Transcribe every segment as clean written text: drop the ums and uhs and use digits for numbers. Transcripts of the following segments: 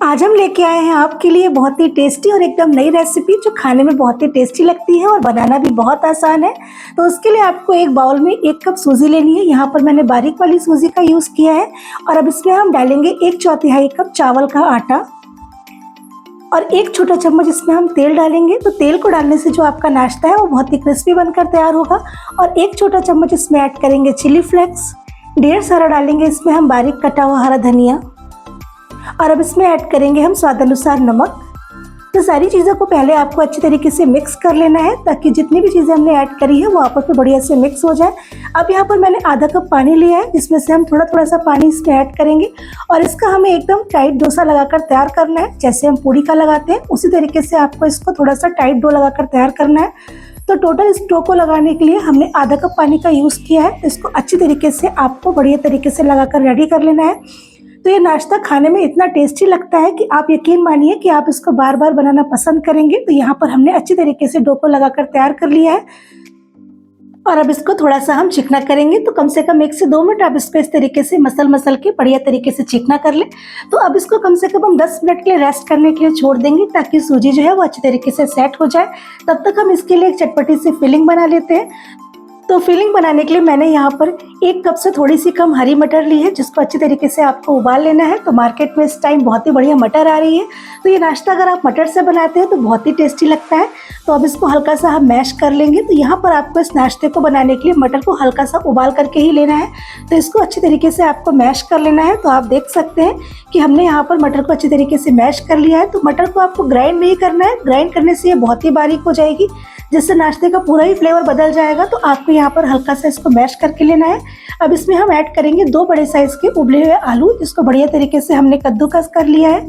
आज हम लेके आए हैं आपके लिए बहुत ही टेस्टी और एकदम नई रेसिपी जो खाने में बहुत ही टेस्टी लगती है और बनाना भी बहुत आसान है। तो उसके लिए आपको एक बाउल में 1 कप सूजी लेनी है। यहाँ पर मैंने बारीक वाली सूजी का यूज़ किया है और अब इसमें हम डालेंगे 1/4 कप चावल का आटा और 1 छोटा चम्मच इसमें हम तेल डालेंगे। तो तेल को डालने से जो आपका नाश्ता है वो बहुत ही क्रिस्पी बनकर तैयार होगा। और 1 छोटा चम्मच इसमें ऐड करेंगे चिली फ्लेक्स, ढेर सारा डालेंगे इसमें हम बारीक कटा हुआ हरा धनिया और अब इसमें ऐड करेंगे हम स्वाद अनुसार नमक। तो सारी चीज़ों को पहले आपको अच्छी तरीके से मिक्स कर लेना है ताकि जितनी भी चीज़ें हमने ऐड करी है वो आपस में बढ़िया से मिक्स हो जाए। अब यहाँ पर मैंने आधा कप पानी लिया है जिसमें से हम थोड़ा थोड़ा सा पानी इसमें ऐड करेंगे और इसका हमें एकदम टाइट डोसा लगाकर तैयार करना है। जैसे हम पूड़ी का लगाते हैं उसी तरीके से आपको इसको थोड़ा सा टाइट डो लगाकर तैयार करना है। तो टोटल इस डो को लगाने के लिए हमने आधा कप पानी का यूज़ किया है। तो इसको अच्छी तरीके से आपको बढ़िया तरीके से लगाकर रेडी कर लेना है। तो ये नाश्ता खाने में इतना टेस्टी लगता है कि आप यकीन मानिए कि आप इसको बार बार बनाना पसंद करेंगे। तो यहाँ पर हमने अच्छी तरीके से डो को लगाकर तैयार कर लिया है और अब इसको थोड़ा सा हम चिकना करेंगे। तो कम से कम 1 से 2 मिनट आप इसको इस तरीके से मसल के बढ़िया तरीके से चिकना कर लें। तो अब इसको कम से कम हम 10 मिनट के लिए रेस्ट करने के लिए छोड़ देंगे ताकि सूजी जो है वो अच्छी तरीके से सेट हो जाए। तब तक हम इसके लिए एक चटपटी सी फिलिंग बना लेते हैं। तो फिलिंग बनाने के लिए मैंने यहाँ पर 1 कप से थोड़ी सी कम हरी मटर ली है जिसको अच्छी तरीके से आपको उबाल लेना है। तो मार्केट में इस टाइम बहुत ही बढ़िया मटर आ रही है। तो ये नाश्ता अगर आप मटर से बनाते हैं तो बहुत ही टेस्टी लगता है। तो अब इसको हल्का सा हम मैश कर लेंगे। तो यहाँ पर आपको इस नाश्ते को बनाने के लिए मटर को हल्का सा उबाल करके ही लेना है। तो इसको अच्छी तरीके से आपको मैश कर लेना है। तो आप देख सकते हैं कि हमने यहाँ पर मटर को अच्छी तरीके से मैश कर लिया है। तो मटर को आपको ग्राइंड नहीं करना है, ग्राइंड करने से ये बहुत ही बारीक हो जाएगी जिससे नाश्ते का पूरा ही फ्लेवर बदल जाएगा। तो आपको यहाँ पर हल्का सा इसको मैश करके लेना है। अब इसमें हम ऐड करेंगे 2 बड़े साइज के उबले हुए आलू जिसको बढ़िया तरीके से हमने कद्दूकस कर लिया है।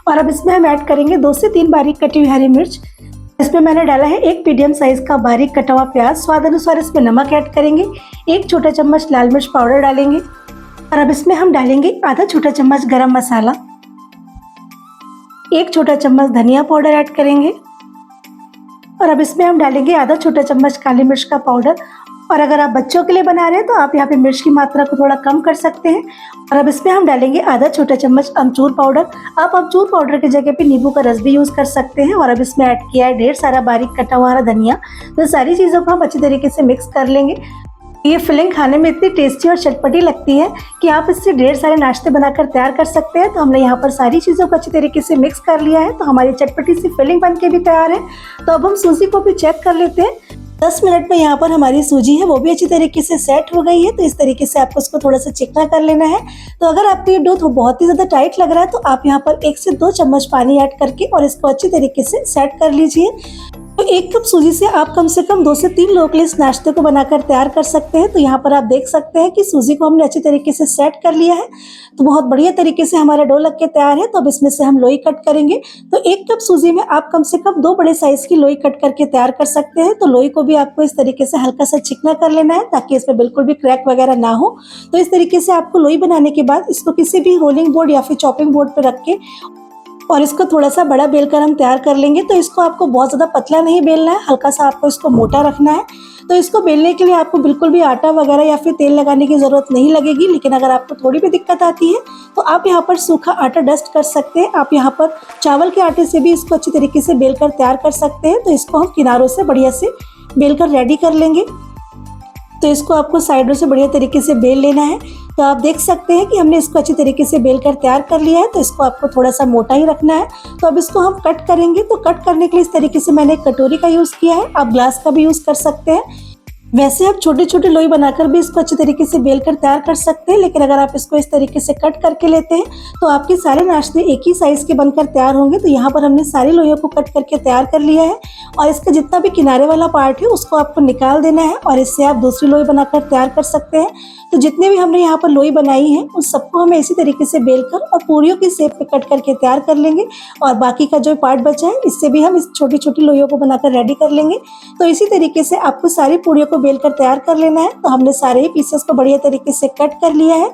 और अब इसमें हम ऐड करेंगे 2 से 3 बारीक कटी हुई हरी मिर्च। इसमें मैंने डाला है 1 मीडियम साइज का बारीक कटा हुआ प्याज। स्वाद अनुसार इसमें नमक ऐड करेंगे। 1 छोटा चम्मच लाल मिर्च पाउडर डालेंगे और अब इसमें हम डालेंगे आधा छोटा चम्मच गरम मसाला, 1 छोटा चम्मच धनिया पाउडर ऐड करेंगे और अब इसमें हम डालेंगे आधा छोटा चम्मच काली मिर्च का पाउडर। और अगर आप बच्चों के लिए बना रहे हैं तो आप यहाँ पे मिर्च की मात्रा को थोड़ा कम कर सकते हैं। और अब इसमें हम डालेंगे आधा छोटा चम्मच अमचूर पाउडर। आप अमचूर पाउडर की जगह पे नींबू का रस भी यूज़ कर सकते हैं। और अब इसमें ऐड किया है ढेर सारा बारीक कटा हुआ हरा धनिया। तो सारी चीज़ों को हम अच्छी तरीके से मिक्स कर लेंगे। ये फिलिंग खाने में इतनी टेस्टी और चटपटी लगती है कि आप इससे ढेर सारे नाश्ते बनाकर तैयार कर सकते हैं। तो हमने यहाँ पर सारी चीज़ों को अच्छी तरीके से मिक्स कर लिया है। तो हमारी चटपटी सी फिलिंग बन के भी तैयार है। तो अब हम सूजी को भी चेक कर लेते हैं। 10 मिनट में यहाँ पर हमारी सूजी है वो भी अच्छी तरीके से सेट हो गई है। तो इस तरीके से आपको उसको थोड़ा सा चिकना कर लेना है। तो अगर आपको ये डो तो बहुत ही ज़्यादा टाइट लग रहा है तो आप यहाँ पर 1 से 2 चम्मच पानी ऐड करके और इसको अच्छी तरीके से सेट कर लीजिए। तो 1 कप सूजी से आप कम से कम 2 से 3 लोगों के लिए इस नाश्ते को बनाकर तैयार कर सकते हैं। तो यहाँ पर आप देख सकते हैं कि सूजी को हमने अच्छी तरीके से सेट कर लिया है। तो बहुत बढ़िया तरीके से हमारा डो लग के तैयार है। तो अब इसमें से हम लोई कट करेंगे। तो 1 कप सूजी में आप कम से कम 2 बड़े साइज की लोई कट करके तैयार कर सकते हैं। तो लोई को भी आपको इस तरीके से हल्का सा चिकना कर लेना है ताकि इसमें बिल्कुल भी क्रैक वगैरह ना हो। तो इस तरीके से आपको लोई बनाने के बाद इसको किसी भी रोलिंग बोर्ड या फिर चॉपिंग बोर्ड पर रख के और इसको थोड़ा सा बड़ा बेलकर हम तैयार कर लेंगे। तो इसको आपको बहुत ज़्यादा पतला नहीं बेलना है, हल्का सा आपको इसको मोटा रखना है। तो इसको बेलने के लिए आपको बिल्कुल भी आटा वगैरह या फिर तेल लगाने की ज़रूरत नहीं लगेगी। लेकिन अगर आपको थोड़ी भी दिक्कत आती है तो आप यहाँ पर सूखा आटा डस्ट कर सकते हैं। आप यहाँ पर चावल के आटे से भी इसको अच्छी तरीके से बेलकर तैयार कर सकते हैं। तो इसको हम किनारों से बढ़िया से बेलकर रेडी कर लेंगे। तो इसको आपको साइडों से बढ़िया तरीके से बेल लेना है। तो आप देख सकते हैं कि हमने इसको अच्छी तरीके से बेलकर तैयार कर लिया है। तो इसको आपको थोड़ा सा मोटा ही रखना है। तो अब इसको हम कट करेंगे। तो कट करने के लिए इस तरीके से मैंने एक कटोरी का यूज़ किया है। आप ग्लास का भी यूज़ कर सकते हैं। वैसे आप छोटे छोटे लोई बनाकर भी इसको अच्छी तरीके से बेलकर तैयार कर सकते हैं। लेकिन अगर आप इसको इस तरीके से कट करके लेते हैं तो आपके सारे नाश्ते एक ही साइज़ के बनकर तैयार होंगे। तो यहाँ पर हमने सारी लोइयों को कट करके तैयार कर लिया है और इसका जितना भी किनारे वाला पार्ट है उसको आपको निकाल देना है और इससे आप दूसरी लोई बनाकर तैयार कर सकते हैं। तो जितने भी हमने यहाँ पर लोई बनाई है उस सबको हमें इसी तरीके से बेलकर और पूरियों की शेप पे कट करके तैयार कर लेंगे। और बाकी का जो पार्ट बचा है इससे भी हम इस छोटी छोटी लोइयों को बनाकर रेडी कर लेंगे। तो इसी तरीके से आपको सारी पूरियों को बेलकर तैयार कर लेना है। तो हमने सारे ही पीसेस को बढ़िया तरीके से कट कर लिया है।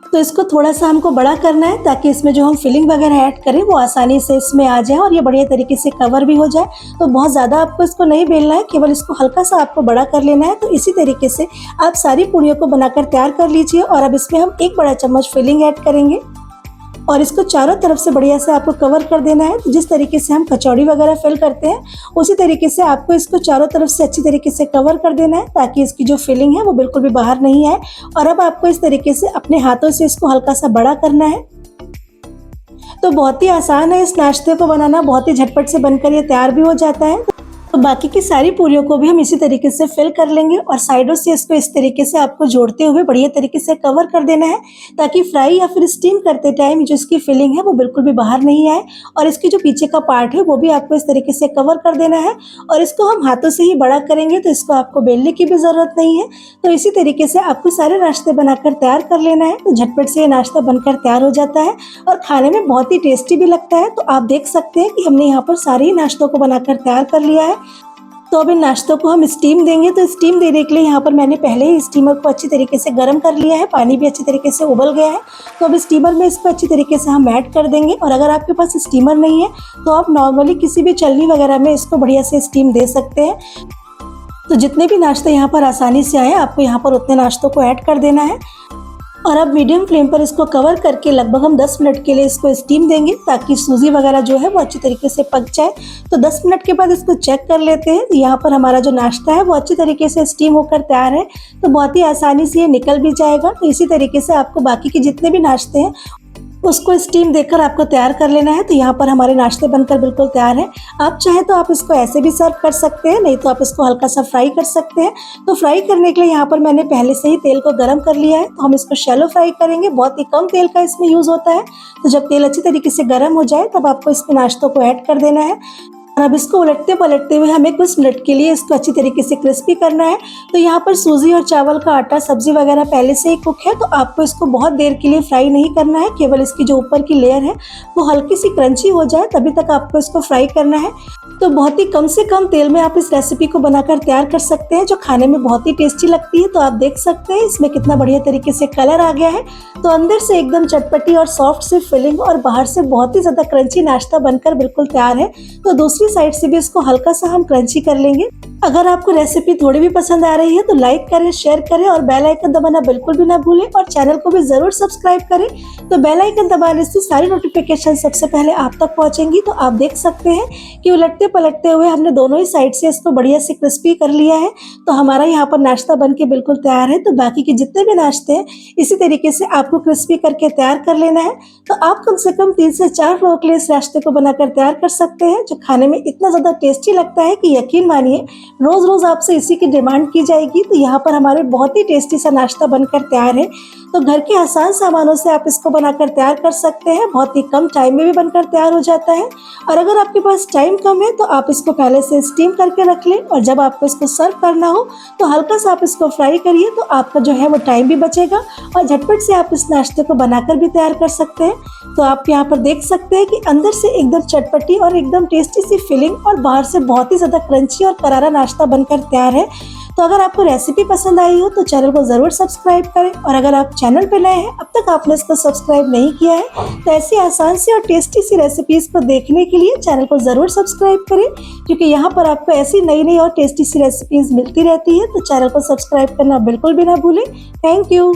तो इसको थोड़ा सा हमको बड़ा करना है ताकि इसमें जो हम फिलिंग वगैरह ऐड करें वो आसानी से इसमें आ जाए और ये बढ़िया तरीके से कवर भी हो जाए। तो बहुत ज़्यादा आपको इसको नहीं बेलना है, केवल इसको हल्का सा आपको बड़ा कर लेना है। तो इसी तरीके से आप सारी पूरियों को बनाकर तैयार कर लीजिए और अब इसमें हम 1 बड़ा चम्मच फिलिंग ऐड करेंगे। और इसको चारों तरफ से बढ़िया से आपको कवर कर देना है। तो जिस तरीके से हम कचौड़ी वगैरह फिल करते हैं उसी तरीके से आपको इसको चारों तरफ से अच्छी तरीके से कवर कर देना है, ताकि इसकी जो फिलिंग है वो बिल्कुल भी बाहर नहीं आए। और अब आपको इस तरीके से अपने हाथों से इसको हल्का सा बड़ा करना है। तो बहुत ही आसान है इस नाश्ते को बनाना, बहुत ही झटपट से बनकर ये तैयार भी हो जाता है। तो बाकी की सारी पूरियों को भी हम इसी तरीके से फिल कर लेंगे और साइडों से इसको इस तरीके से आपको जोड़ते हुए बढ़िया तरीके से कवर कर देना है, ताकि फ्राई या फिर स्टीम करते टाइम जो इसकी फिलिंग है वो बिल्कुल भी बाहर नहीं आए। और इसकी जो पीछे का पार्ट है वो भी आपको इस तरीके से कवर कर देना है। और इसको हम हाथों से ही बड़ा करेंगे, तो इसको आपको बेलने की भी ज़रूरत नहीं है। तो इसी तरीके से आपको सारे नाश्ते बनाकर तैयार कर लेना है। तो झटपट से ये नाश्ता बनकर तैयार हो जाता है और खाने में बहुत ही टेस्टी भी लगता है। तो आप देख सकते हैं कि हमने यहाँ पर सारे ही नाश्तों को बनाकर तैयार कर लिया है। तो अब इन नाश्तों को हम स्टीम देंगे। तो स्टीम देने के लिए यहाँ पर मैंने पहले ही स्टीमर को अच्छी तरीके से गर्म कर लिया है, पानी भी अच्छी तरीके से उबल गया है। तो अब स्टीमर में इसको अच्छी तरीके से हम ऐड कर देंगे। और अगर आपके पास स्टीमर नहीं है तो आप नॉर्मली किसी भी छलनी वगैरह में इसको बढ़िया से स्टीम दे सकते हैं। तो जितने भी नाश्ते यहाँ पर आसानी से आए आपको यहाँ पर उतने नाश्तों को ऐड कर देना है। और अब मीडियम फ्लेम पर इसको कवर करके लगभग हम 10 मिनट के लिए इसको स्टीम देंगे, ताकि सूजी वगैरह जो है वो अच्छी तरीके से पक जाए। तो 10 मिनट के बाद इसको चेक कर लेते हैं। तो यहाँ पर हमारा जो नाश्ता है वो अच्छी तरीके से स्टीम होकर तैयार है। तो बहुत ही आसानी से ये निकल भी जाएगा। तो इसी तरीके से आपको बाकी के जितने भी नाश्ते हैं उसको स्टीम देकर आपको तैयार कर लेना है। तो यहाँ पर हमारे नाश्ते बनकर बिल्कुल तैयार है। आप चाहे तो आप इसको ऐसे भी सर्व कर सकते हैं, नहीं तो आप इसको हल्का सा फ्राई कर सकते हैं। तो फ्राई करने के लिए यहाँ पर मैंने पहले से ही तेल को गर्म कर लिया है। तो हम इसको शैलो फ्राई करेंगे, बहुत ही कम तेल का इसमें यूज़ होता है। तो जब तेल अच्छी तरीके से गर्म हो जाए तब आपको इसमें नाश्तों को ऐड कर देना है। और अब इसको उलटते पलटते हुए हमें कुछ मिनट के लिए इसको अच्छी तरीके से क्रिस्पी करना है। तो यहाँ पर सूजी और चावल का आटा, सब्जी वगैरह पहले से ही कुक है, तो आपको इसको बहुत देर के लिए फ्राई नहीं करना है। केवल इसकी जो ऊपर की लेयर है वो हल्की सी क्रंची हो जाए तभी तक आपको इसको फ्राई करना है। तो बहुत ही कम से कम तेल में आप इस रेसिपी को बनाकर तैयार कर सकते हैं, जो खाने में बहुत ही टेस्टी लगती है। तो आप देख सकते हैं इसमें कितना बढ़िया तरीके से कलर आ गया है। तो अंदर से एकदम चटपटी और सॉफ्ट सी फिलिंग और बाहर से बहुत ही ज़्यादा क्रंची नाश्ता बनकर बिल्कुल तैयार है। तो दूसरी साइड से भी इसको हल्का सा हम क्रंची कर लेंगे। अगर आपको रेसिपी थोड़ी भी पसंद आ रही है तो लाइक करें, शेयर करें और बेल आइकन दबाना बिल्कुल भी ना भूलें। और चैनल को भी ज़रूर सब्सक्राइब करें। तो बेल आइकन दबाने से सारी नोटिफिकेशन सबसे पहले आप तक पहुंचेंगी। तो आप देख सकते हैं कि उलटते पलटते हुए हमने दोनों ही साइड से इसको बढ़िया से क्रिस्पी कर लिया है। तो हमारा यहाँ पर नाश्ता बन के बिल्कुल तैयार है। तो बाकी के जितने भी नाश्ते हैं इसी तरीके से आपको क्रिस्पी करके तैयार कर लेना है। तो आप कम से कम 3 से 4 लोगों के लिए इस नाश्ते को बनाकर तैयार कर सकते हैं, जो खाने में इतना ज़्यादा टेस्टी लगता है कि यकीन मानिए रोज़ रोज़ आपसे इसी की डिमांड की जाएगी। तो यहाँ पर हमारे बहुत ही टेस्टी सा नाश्ता बनकर तैयार है। तो घर के आसान सामानों से आप इसको बनाकर तैयार कर सकते हैं, बहुत ही कम टाइम में भी बनकर तैयार हो जाता है। और अगर आपके पास टाइम कम है तो आप इसको पहले से स्टीम करके रख लें, और जब आपको इसको सर्व करना हो तो हल्का सा आप इसको फ्राई करिए। तो आपका जो है वो टाइम भी बचेगा और झटपट से आप इस नाश्ते को बनाकर भी तैयार कर सकते हैं। तो आप यहाँ पर देख सकते हैं कि अंदर से एकदम चटपटी और एकदम टेस्टी सी फिलिंग और बाहर से बहुत ही ज़्यादा क्रंची और करारा नाश्ता बनकर तैयार है। तो अगर आपको रेसिपी पसंद आई हो तो चैनल को ज़रूर सब्सक्राइब करें। और अगर आप चैनल पर नए हैं, अब तक आपने इसको सब्सक्राइब नहीं किया है, तो ऐसी आसान सी और टेस्टी सी रेसिपीज़ को देखने के लिए चैनल को ज़रूर सब्सक्राइब करें, क्योंकि यहाँ पर आपको ऐसी नई नई और टेस्टी सी रेसिपीज़ मिलती रहती है। तो चैनल को सब्सक्राइब करना बिल्कुल भी ना भूलें। Thank you.